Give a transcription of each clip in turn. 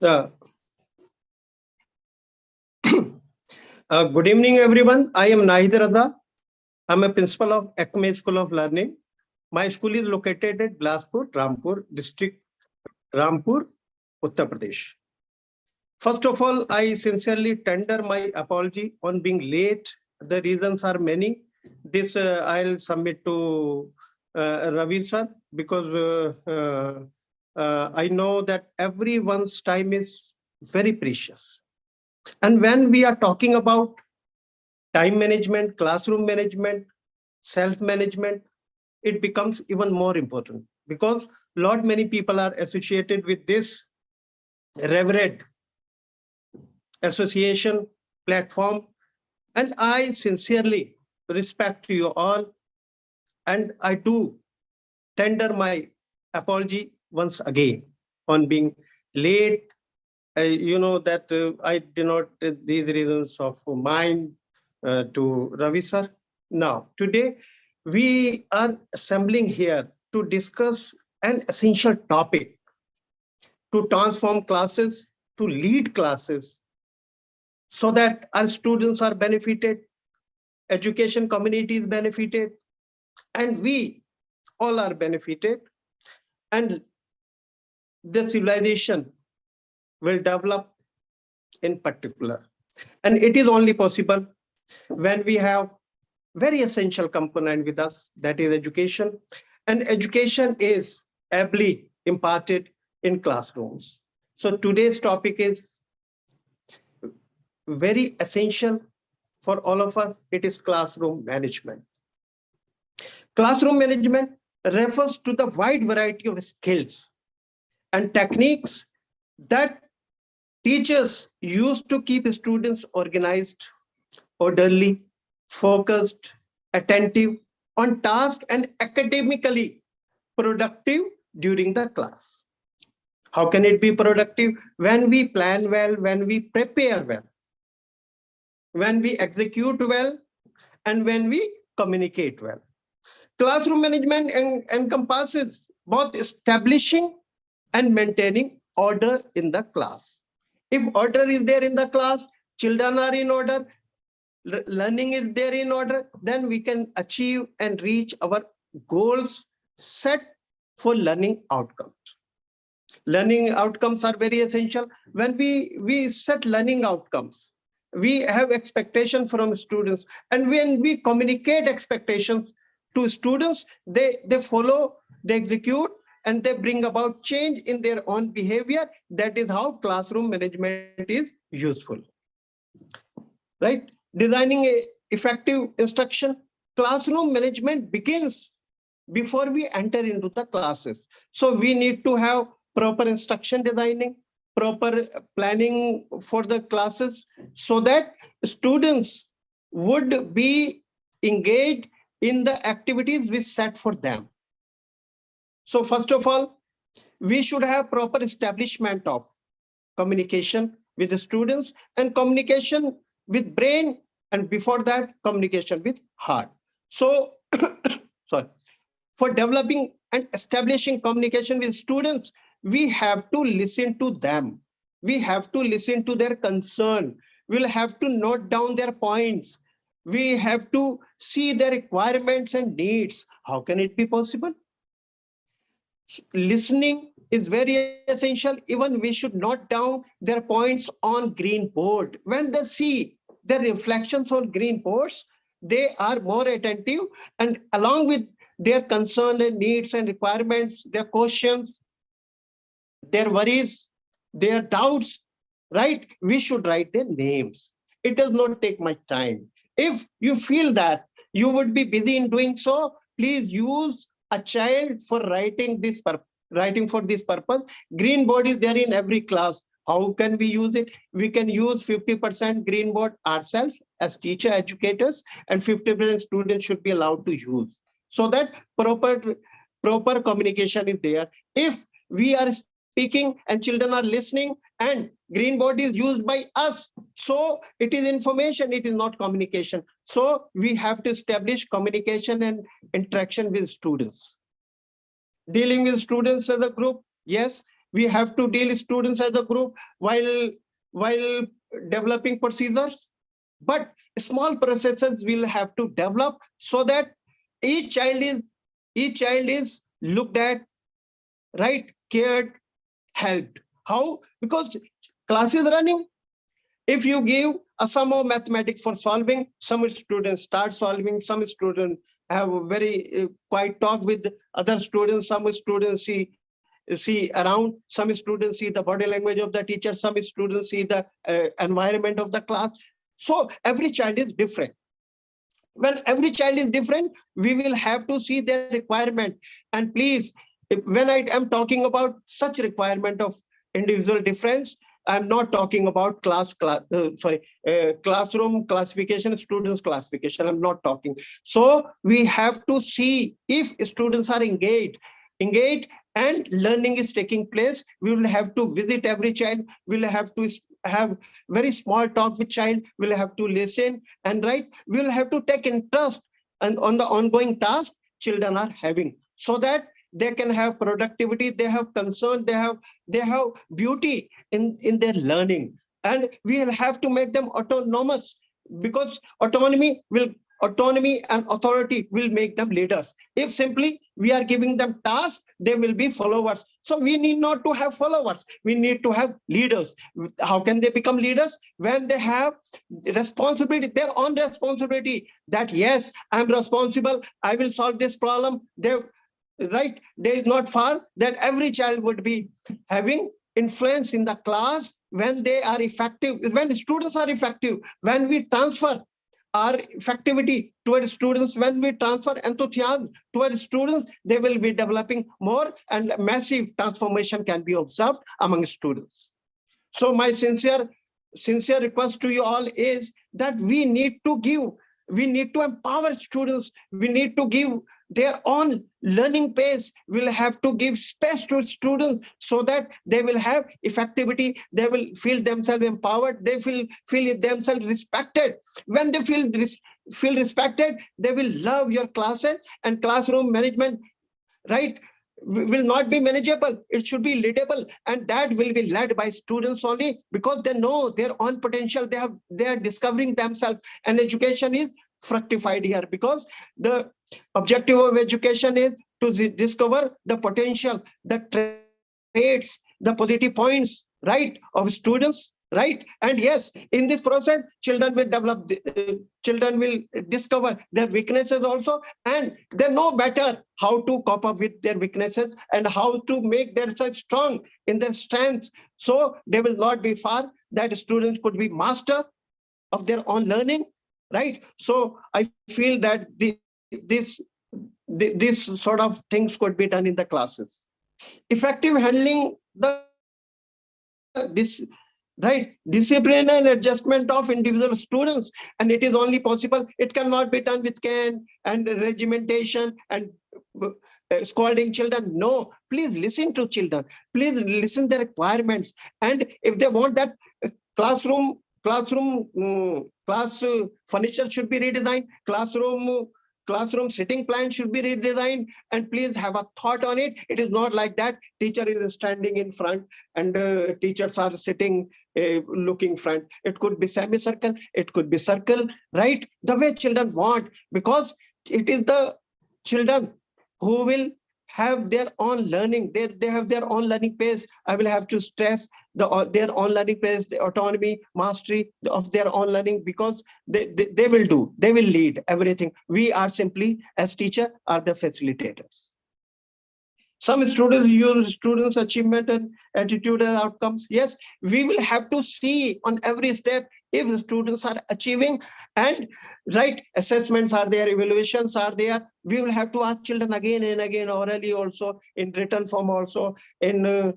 Uh, Good evening, everyone. I am Nahid Raza. I'm a principal of Acme School of Learning. My school is located at Bilaspur, Rampur district, Rampur, Uttar Pradesh. First of all, I sincerely tender my apology on being late. The reasons are many. This I'll submit to Ravi sir because I know that everyone's time is very precious. And when we are talking about time management, classroom management, self-management, it becomes even more important because lot many people are associated with this revered association platform. And I sincerely respect you all. And I do tender my apology once again on being late. You know that I denote these reasons of mine to Ravi sir. Now, today we are assembling here to discuss an essential topic to transform classes, to lead classes, so that our students are benefited, education community is benefited, and we all are benefited, and the civilization will develop in particular. And it is only possible when we have very essential component with us, that is education. And education is ably imparted in classrooms. So today's topic is very essential for all of us. It is classroom management. Classroom management refers to the wide variety of skills and techniques that teachers use to keep students organized, orderly, focused, attentive, on task, and academically productive during the class. How can it be productive? When we plan well, when we prepare well, when we execute well, and when we communicate well. Classroom management encompasses both establishing and maintaining order in the class. If order is there in the class, children are in order, learning is there in order, then we can achieve and reach our goals set for learning outcomes. Learning outcomes are very essential. When we set learning outcomes, we have expectation from students, and when we communicate expectations to students, they follow, they execute, and they bring about change in their own behavior. That is how classroom management is useful, right? Designing a effective instruction. Classroom management begins before we enter into the classes. So we need to have proper instruction designing, proper planning for the classes, so that students would be engaged in the activities we set for them. So first of all, we should have proper establishment of communication with the students and communication with brain, and before that communication with heart. So sorry, for developing and establishing communication with students, we have to listen to them, we have to listen to their concern, we'll have to note down their points, we have to see their requirements and needs. How can it be possible? Listening is very essential. Even we should note down their points on green board. When they see the reflections on green boards, they are more attentive, and along with their concern and needs and requirements, their questions, their worries, their doubts, right? We should write their names. It does not take much time. If you feel that you would be busy in doing so, please use a child for writing this writing for this purpose. Green board is there in every class. How can we use it? We can use 50% green board ourselves as teacher educators, and 50% students should be allowed to use, so that proper communication is there. If we are speaking and children are listening and green board is used by us, so it is information, it is not communication. So we have to establish communication and interaction with students. Dealing with students as a group, yes, we have to deal students as a group while developing procedures. But small processes will have to develop so that each child is looked at, right, cared, helped. How? Because class is running. If you give a sum of mathematics for solving, some students start solving, some students have a very quiet talk with other students, some students see around, some students see the body language of the teacher, some students see the environment of the class. So every child is different. When every child is different, we will have to see their requirement. And please, when I am talking about such requirement of individual difference, I'm not talking about classroom classification, students classification. I'm not talking. So we have to see if students are engaged and learning is taking place. We will have to visit every child. We'll have to have very small talk with child. We'll have to listen, and right, we'll have to take interest and on the ongoing task children are having, so that they can have productivity, they have concern, they have beauty in their learning. And we'll have to make them autonomous, because autonomy and authority will make them leaders. If simply we are giving them tasks, they will be followers. So we need not to have followers, we need to have leaders. How can they become leaders? When they have responsibility, their own responsibility, that yes, I'm responsible, I will solve this problem. Right, there is not far that every child would be having influence in the class when they are effective, when students are effective, when we transfer our effectivity towards students, when we transfer enthusiasm towards students, they will be developing more, and massive transformation can be observed among students. So my sincere request to you all is that we need to empower students. We need to give their own learning pace. We'll have to give space to students so that they will have effectivity. They will feel themselves empowered. They feel themselves respected. When they feel respected, they will love your classes. And classroom management, right, will not be manageable. It should be leadable, and that will be led by students only, because they know their own potential. They are discovering themselves, and education is fructified here, because the objective of education is to discover the potential, the traits, the positive points, right, of students, right. And yes, in this process children will develop, children will discover their weaknesses also, and they know better how to cope up with their weaknesses and how to make themselves strong in their strengths. So they will not be far that students could be master of their own learning, right. So I feel that this sort of things could be done in the classes. Effective handling this, right, discipline and adjustment of individual students, and it is only possible, it cannot be done with cane and regimentation and scolding children. No, please listen to children, please listen the requirements. And if they want that classroom class furniture should be redesigned, classroom sitting plan should be redesigned, and please have a thought on it. It is not like that teacher is standing in front and teachers are sitting looking front. It could be semicircle, it could be circle, right, the way children want, because it is the children who will have their own learning. They have their own learning pace. I will have to stress their own learning pace, the autonomy, mastery of their own learning, because they will lead everything. We are simply, as teacher, are the facilitators. Some students use students' achievement and attitude and outcomes. Yes, we will have to see on every step if the students are achieving, and right, assessments are there, evaluations are there. We will have to ask children again and again, orally also, in written form also, in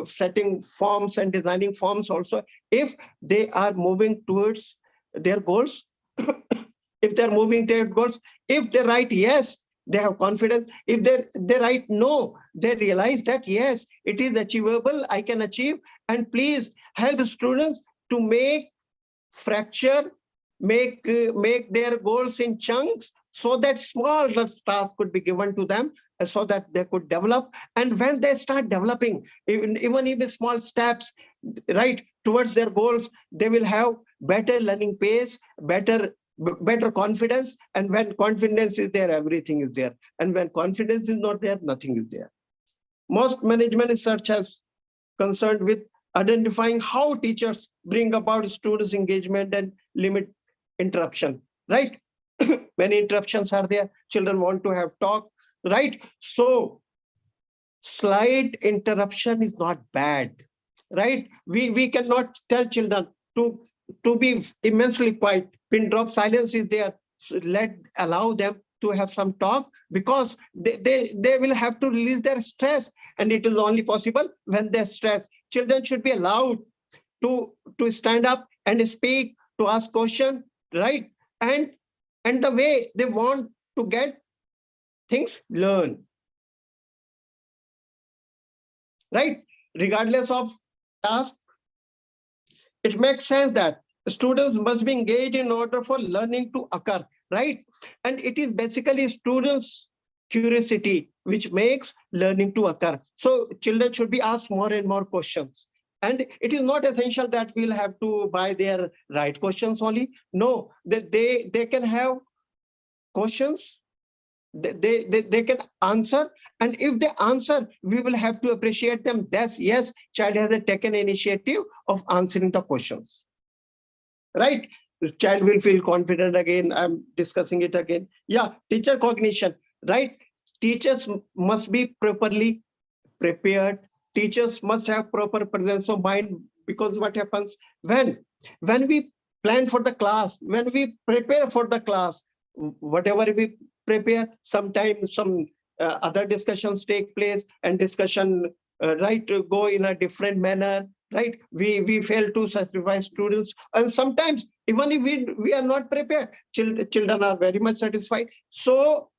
setting forms and designing forms also, if they are moving towards their goals. If they're moving their goals, if they write yes, they have confidence. If they write no, they realize that yes, it is achievable, I can achieve. And please help students to make their goals in chunks, so that small tasks could be given to them, so that they could develop. And when they start developing, even if small steps, right, towards their goals, they will have better learning pace, better confidence. And when confidence is there, everything is there. And when confidence is not there, nothing is there. Most management research has concerned with identifying how teachers bring about students' engagement and limit interruption, right? Many interruptions are there. Children want to have talk, right? So slight interruption is not bad, right? We cannot tell children to be immensely quiet. Pin drop silence is there. So allow them to have some talk, because they will have to release their stress, and it is only possible when they're stressed. Children should be allowed to stand up and speak, to ask questions, right? And the way they want to get things learned, right? Regardless of task, it makes sense that students must be engaged in order for learning to occur, right? And it is basically students' curiosity which makes learning to occur. So children should be asked more and more questions. And it is not essential that we'll have to buy their right questions only. No, they can have questions, they can answer, and if they answer, we will have to appreciate them. That's, yes, child has taken initiative of answering the questions, right? The child will feel confident again. I'm discussing it again. Yeah, teacher cognition, right? Teachers must be properly prepared. Teachers must have proper presence of mind, because what happens when we plan for the class, when we prepare for the class, whatever we prepare, sometimes some other discussions take place, and discussion right go in a different manner, right? We fail to sacrifice students, and sometimes even if we are not prepared, children are very much satisfied. So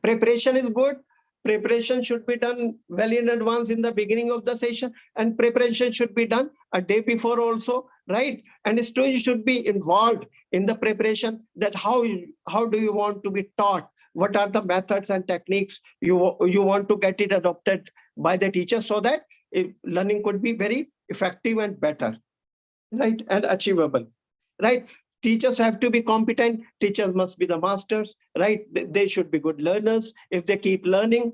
preparation is good. Preparation should be done well in advance in the beginning of the session, and preparation should be done a day before also, right? And students should be involved in the preparation, that how do you want to be taught? What are the methods and techniques you want to get it adopted by the teacher, so that learning could be very effective and better, right? And achievable, right? Teachers have to be competent. Teachers must be the masters, right? They should be good learners. If they keep learning,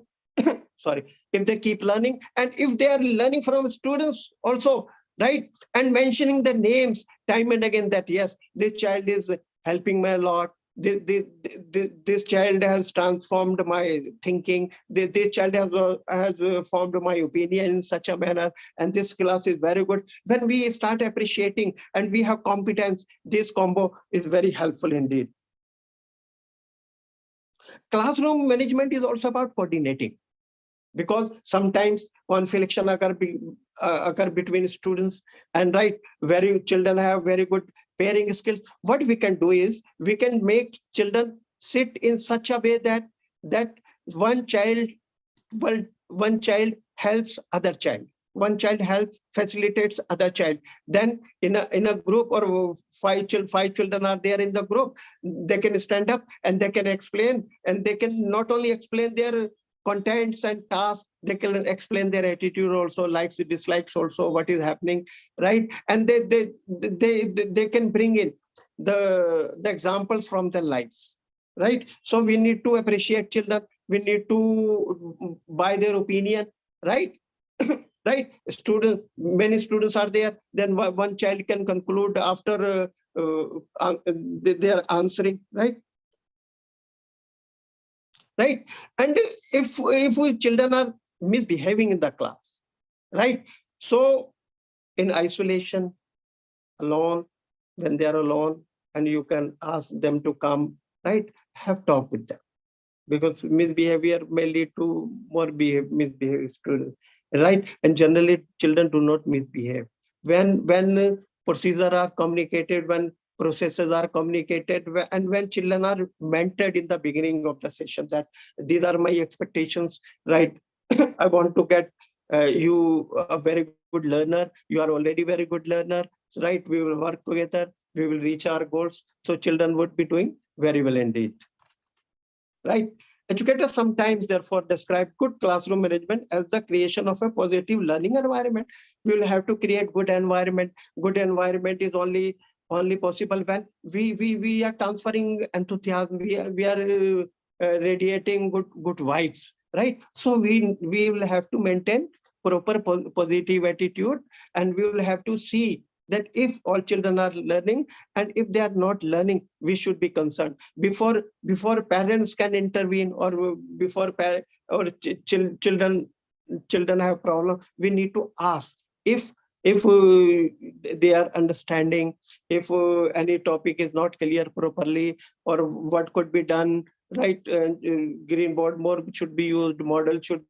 sorry, if they keep learning, and if they are learning from students also, right? And mentioning the names time and again, that yes, this child is helping me a lot. This child has transformed my thinking. This child has formed my opinion in such a manner, and this class is very good. When we start appreciating and we have competence, this combo is very helpful indeed. Classroom management is also about coordinating, because sometimes confliction occur between students, and right, very children have very good pairing skills. What we can do is we can make children sit in such a way that one child helps other child, one child helps facilitates other child. Then in a group, or five children are there in the group, they can stand up and they can explain, and they can not only explain their contents and tasks, they can explain their attitude also, likes and dislikes also, what is happening, right? And they can bring in the examples from their lives, right? So we need to appreciate children. We need to buy their opinion, right? Right? Many students are there. Then one child can conclude after they are answering, right? Right? And if we children are misbehaving in the class, right? So in isolation, alone, when they are alone, and you can ask them to come, right? Have talk with them, because misbehavior may lead to more misbehaved students, right? And generally children do not misbehave when procedures are communicated, when processes are communicated, and when children are mentored in the beginning of the session, that these are my expectations, right? I want to get you a very good learner. You are already very good learner, right? We will work together, we will reach our goals. So children would be doing very well indeed, right? Educators sometimes, therefore, describe good classroom management as the creation of a positive learning environment. We will have to create good environment. Good environment is only possible when we are transferring enthusiasm. We are radiating good vibes, right? So we will have to maintain proper positive attitude, and we will have to see that if all children are learning, and if they are not learning, we should be concerned before parents can intervene, or before children have problem. We need to ask if they are understanding, if any topic is not clear properly, or what could be done, right? Green board more should be used, model should be used,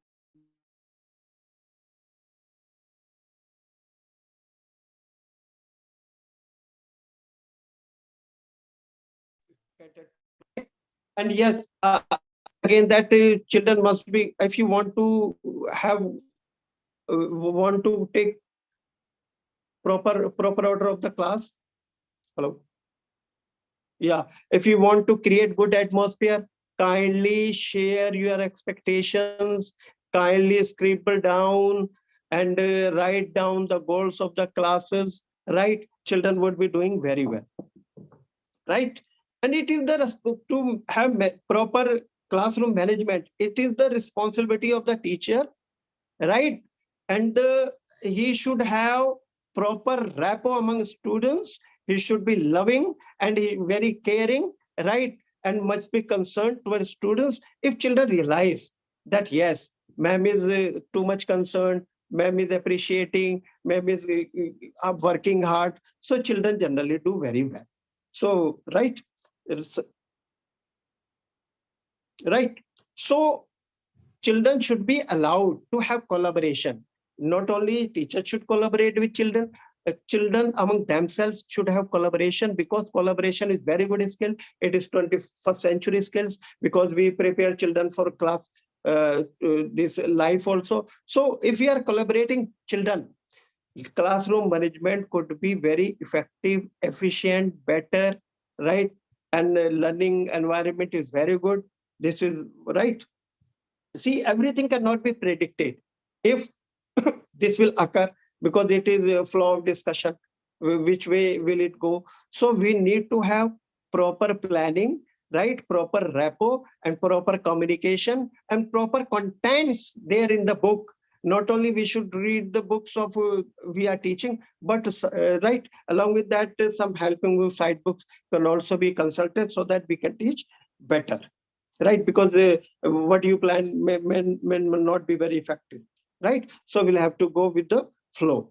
and yes, again, that children must be, if you want to have want to take proper order of the class. Hello. Yeah, if you want to create good atmosphere, kindly share your expectations, kindly scribble down, and write down the goals of the classes, right? Children would be doing very well, right? And it is to have proper classroom management. It is the responsibility of the teacher, right? And he should have proper rapport among students. He should be loving, and he very caring, right? And must be concerned towards students. If children realize that yes, ma'am is too much concerned, ma'am is appreciating, ma'am is working hard, so children generally do very well. So right. So children should be allowed to have collaboration. Not only teachers should collaborate with children, children among themselves should have collaboration, because collaboration is very good skill. It is 21st century skills, because we prepare children for class, this life also. So if we are collaborating children, classroom management could be very effective, efficient, better, right? And learning environment is very good. This is right. See, everything cannot be predicted if this will occur, because it is a flow of discussion. Which way will it go? So we need to have proper planning, right? Proper rapport and proper communication and proper contents there in the book. Not only we should read the books of we are teaching, but right along with that, some helping side books can also be consulted, so that we can teach better, right? Because what you plan may not be very effective, right? So we'll have to go with the flow.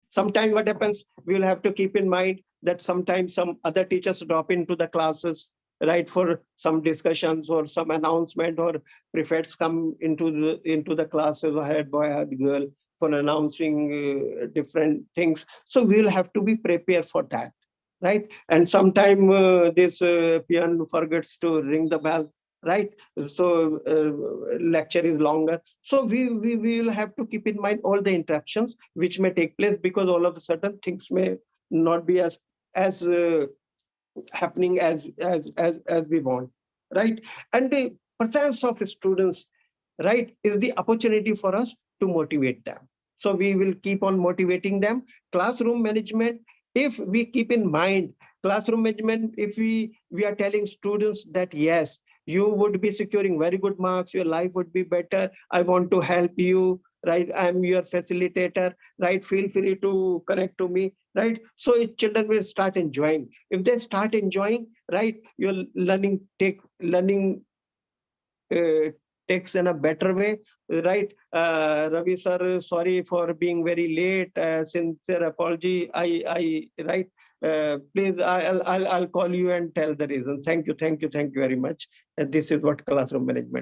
Sometimes what happens, we will have to keep in mind that sometimes some other teachers drop into the classes, right, for some discussions or some announcement, or prefects come into the classes, or head boy, head girl, for announcing different things. So we'll have to be prepared for that, right? And sometime this piano forgets to ring the bell, right? So lecture is longer. So we will have to keep in mind all the interruptions which may take place, because all of a sudden things may not be as happening as we want, right? And the presence of students, right, is the opportunity for us to motivate them. So we will keep on motivating them. Classroom management, if we keep in mind classroom management, if we are telling students that yes, you would be securing very good marks, your life would be better, I want to help you, right? I'm your facilitator, right? Feel free to connect to me, right? So children will start enjoying. If they start enjoying, right, your learning uh, takes in a better way, right? Ravi sir, sorry for being very late. Sincere apology. I right. Please, I'll call you and tell the reason. Thank you very much. This is what classroom management.